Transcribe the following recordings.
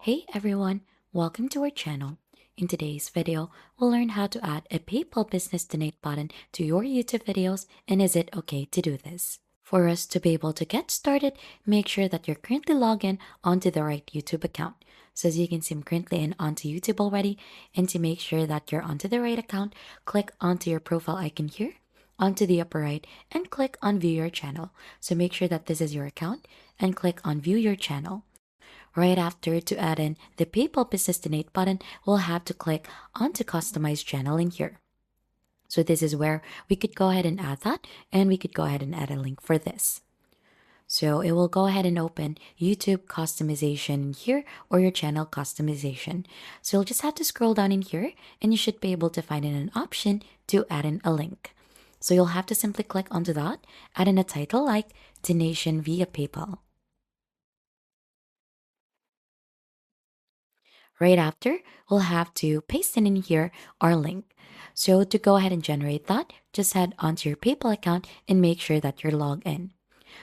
Hey everyone, welcome to our channel. In today's video, we'll learn how to add a PayPal Business Donate button to your YouTube videos, and is it okay to do this? For us to be able to get started, make sure that you're currently logged in onto the right YouTube account. So as you can see, I'm currently in onto YouTube already, and to make sure that you're onto the right account, click onto your profile icon here, onto the upper right, and click on View Your Channel. So make sure that this is your account, and click on View Your Channel. Right after, to add in the PayPal Business Donate button, we'll have to click onto Customize Channel in here. So this is where we could go ahead and add that, and we could go ahead and add a link for this. So it will go ahead and open YouTube customization here or your channel customization. So you'll just have to scroll down in here and you should be able to find in an option to add in a link. So you'll have to simply click onto that, add in a title like Donation via PayPal. Right after, we'll have to paste in here our link. So to go ahead and generate that, just head onto your PayPal account and make sure that you're logged in.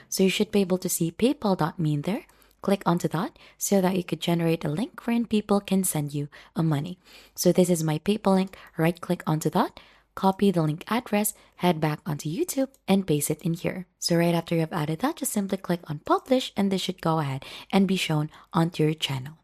So you should be able to see paypal.me in there. Click onto that so that you could generate a link wherein people can send you a money. So this is my PayPal link. Right click onto that, copy the link address, head back onto YouTube and paste it in here. So right after you have added that, just simply click on publish and this should go ahead and be shown onto your channel.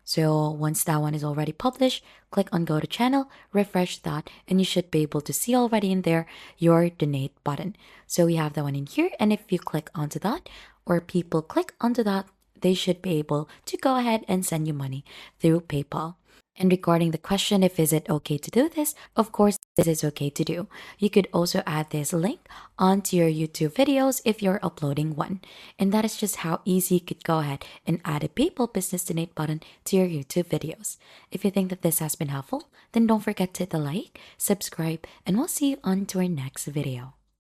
So once that one is already published, click on go to channel, refresh that, and you should be able to see already in there your donate button. So we have that one in here, and if you click onto that or people click onto that, they should be able to go ahead and send you money through PayPal. And regarding the question if is it okay to do this, of course this is okay to do. You could also add this link onto your YouTube videos if you're uploading one. And that is just how easy you could go ahead and add a PayPal Business Donate button to your YouTube videos. If you think that this has been helpful, then don't forget to hit the like, subscribe, and we'll see you on to our next video.